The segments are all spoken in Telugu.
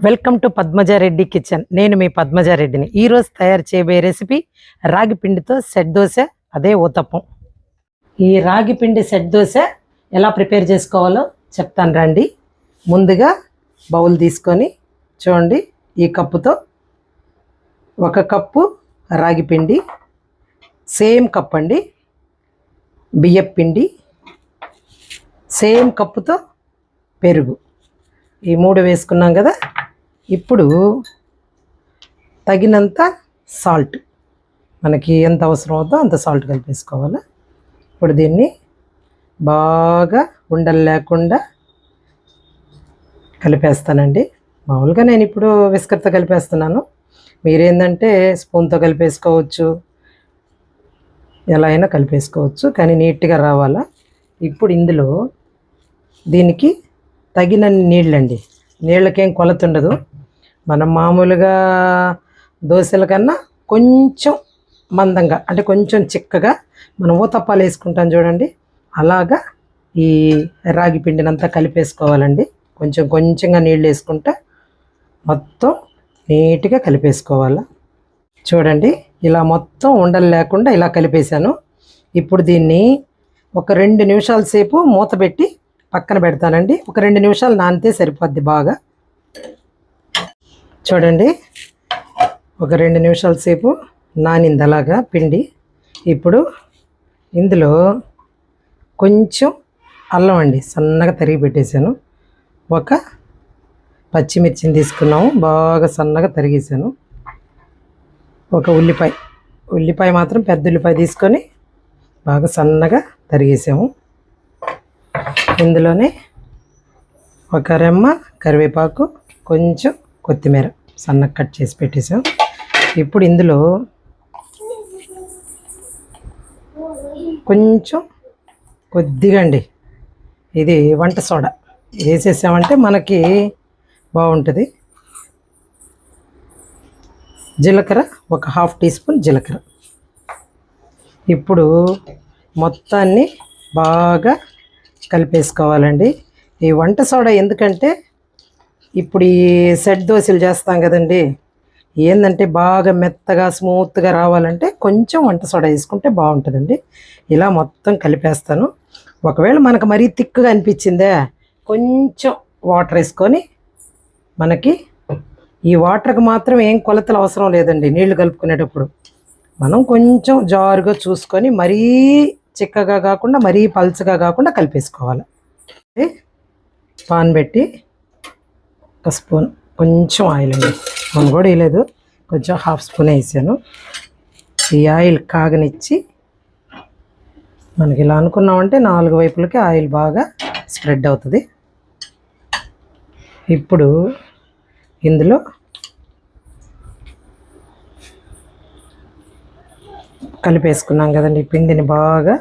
Welcome to Padmaja Reddy kitchen. నేను మీ పద్మజారెడ్డిని. ఈరోజు తయారు చేయబోయే రెసిపీ రాగి పిండితో సెట్ దోశ, అదే ఊతప్పం. ఈ రాగి పిండి సెట్ దోశ ఎలా ప్రిపేర్ చేసుకోవాలో చెప్తాను రండి. ముందుగా బౌల్ తీసుకొని చూడండి, ఈ కప్పుతో 1 కప్పు రాగి పిండి, సేమ్ కప్ అండి బియ్యపు పిండి, సేమ్ కప్పుతో పెరుగు, ఈ 3 వేసుకున్నాం కదా. ఇప్పుడు తగినంత సాల్ట్, మనకి ఎంత అవసరం అవుతుందో అంత సాల్ట్ కలిపేసుకోవాలి. ఇప్పుడు దీన్ని బాగా ఉండలు లేకుండా కలిపేస్తానండి. మామూలుగా నేను ఇప్పుడు విస్కర్తో కలిపేస్తున్నాను, మీరేంటంటే స్పూన్తో కలిపేసుకోవచ్చు, ఎలా అయినా కలిపేసుకోవచ్చు, కానీ నీట్గా రావాలా. ఇప్పుడు ఇందులో దీనికి తగినన్ని నీళ్ళండి, నీళ్ళకేం కొలత ఉండదు. మనం మామూలుగా దోశల కన్నా కొంచెం మందంగా, అంటే కొంచెం చిక్కగా మనం ఊతప్పాలు వేసుకుంటాం చూడండి, అలాగా ఈ రాగి పిండినంతా కలిపేసుకోవాలండి. కొంచెం కొంచెంగా నీళ్ళు వేసుకుంటే మొత్తం నీట్గా కలిపేసుకోవాలి. చూడండి, ఇలా మొత్తం ఉండలు లేకుండా ఇలా కలిపేశాను. ఇప్పుడు దీన్ని ఒక 2 నిమిషాల సేపు మూత పెట్టి పక్కన పెడతానండి. ఒక 2 నిమిషాలు నానితే సరిపోద్ది బాగా. చూడండి, ఒక 2 నిమిషాల సేపు నానింది అలాగా పిండి. ఇప్పుడు ఇందులో కొంచెం అల్లం అండి సన్నగా తరిగి పెట్టేశాను, ఒక పచ్చిమిర్చిని తీసుకున్నాము బాగా సన్నగా తరిగేసాను, ఒక ఉల్లిపాయ మాత్రం పెద్ద ఉల్లిపాయ తీసుకొని బాగా సన్నగా తరిగేసాము. ఇందులోనే ఒక రెమ్మ కరివేపాకు, కొంచెం కొత్తిమీర సన్నగా కట్ చేసి పెట్టేసాం. ఇప్పుడు ఇందులో కొంచెం కొద్దిగా అండి ఇది వంట సోడా వేసేసామంటే మనకి బాగుంటుంది. జీలకర్ర, ఒక 1/2 టీ స్పూన్ జీలకర్ర. ఇప్పుడు మొత్తాన్ని బాగా కలిపేసుకోవాలండి. ఈ వంట సోడా ఎందుకంటే ఇప్పుడు ఈ సెట్ దోశలు చేస్తాం కదండి, ఏంటంటే బాగా మెత్తగా స్మూత్గా రావాలంటే కొంచెం వంట సోడా వేసుకుంటే బాగుంటుందండి. ఇలా మొత్తం కలిపేస్తాను. ఒకవేళ మనకు మరీ థిక్గా అనిపించిందే కొంచెం వాటర్ వేసుకొని, మనకి ఈ వాటర్కి మాత్రం ఏం కొలతలు అవసరం లేదండి. నీళ్లు కలుపుకునేటప్పుడు మనం కొంచెం జారుగా చూసుకొని, మరీ చిక్కగా కాకుండా మరీ పల్చగా కాకుండా కలిపేసుకోవాలి. పాన్ పెట్టి ఒక స్పూన్ కొంచెం ఆయిల్ అండి, మనం కూడా వేయలేదు, కొంచెం 1/2 స్పూన్ వేసాను. ఈ ఆయిల్ కాగనిచ్చి మనకి ఇలా అనుకున్నామంటే 4 వైపులకి ఆయిల్ బాగా స్ప్రెడ్ అవుతుంది. ఇప్పుడు ఇందులో కలిపేసుకున్నాం కదండి పిండిని బాగా.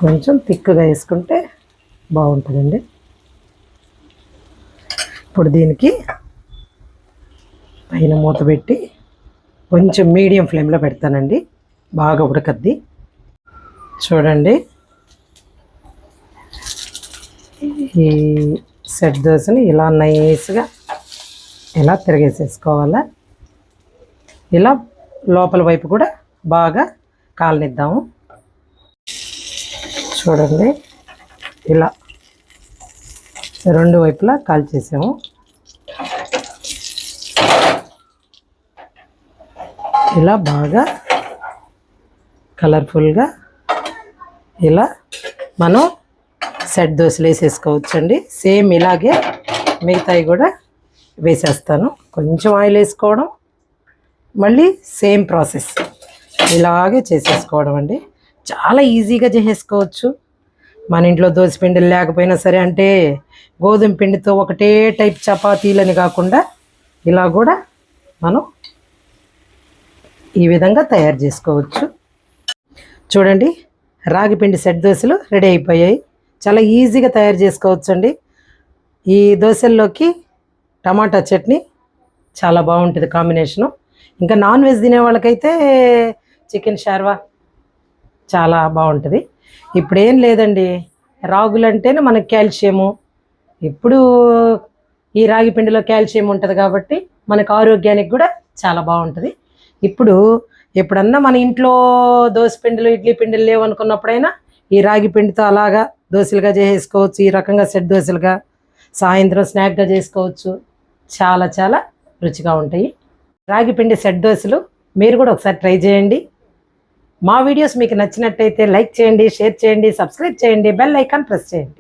కొంచెం థిక్గా వేసుకుంటే బాగుంటుందండి. ఇప్పుడు దీనికి పైన మూత పెట్టి కొంచెం మీడియం ఫ్లేమ్లో పెడతానండి, బాగా ఉడకద్ది. చూడండి, ఈ సెట్ దోశని ఇలా నైస్గా ఇలా తిరిగేసేసుకోవాలా. ఇలా లోపల వైపు కూడా బాగా కాలనిద్దాము. చూడండి, ఇలా 2 వైపులా కాల్చేసాము. ఇలా బాగా కలర్ఫుల్గా ఇలా మనం సెట్ దోశలు వేసేసుకోవచ్చండి. సేమ్ ఇలాగే మిగతాయి కూడా వేసేస్తాను. కొంచెం ఆయిల్ వేసుకోవడం, మళ్ళీ సేమ్ ప్రాసెస్ ఇలాగే చేసేసుకోవడం అండి. చాలా ఈజీగా చేసేసుకోవచ్చు. మన ఇంట్లో దోశ పిండిలు లేకపోయినా సరే, అంటే గోధుమ పిండితో ఒకటే టైప్ చపాతీలని కాకుండా ఇలా కూడా మనం ఈ విధంగా తయారు చేసుకోవచ్చు. చూడండి, రాగి పిండి సెట్ దోశలు రెడీ అయిపోయాయి. చాలా ఈజీగా తయారు చేసుకోవచ్చు అండి. ఈ దోశల్లోకి టమాటా చట్నీ చాలా బాగుంటుంది కాంబినేషను. ఇంకా నాన్ వెజ్ తినే వాళ్ళకైతే చికెన్ షార్వా చాలా బాగుంటుంది. ఇప్పుడు ఏం లేదండి, రాగులు అంటేనే మనకు కాల్షియము. ఇప్పుడు ఈ రాగి పిండిలో కాల్షియం ఉంటుంది కాబట్టి మనకు ఆరోగ్యానికి కూడా చాలా బాగుంటుంది. ఇప్పుడు ఎప్పుడన్నా మన ఇంట్లో దోశ పిండిలు ఇడ్లీ పిండిలు లేవనుకున్నప్పుడైనా ఈ రాగి పిండితో అలాగా దోశలుగా చేసేసుకోవచ్చు. ఈ రకంగా సెట్ దోశలుగా సాయంత్రం స్నాక్గా చేసుకోవచ్చు. చాలా చాలా రుచిగా ఉంటాయి రాగి పిండి సెట్ దోశలు. మీరు కూడా ఒకసారి ట్రై చేయండి. మా వీడియోస్ మీకు నచ్చినట్టయితే లైక్ చేయండి, షేర్ చేయండి, సబ్స్క్రైబ్ చేయండి, బెల్ ఐకాన్ ప్రెస్ చేయండి.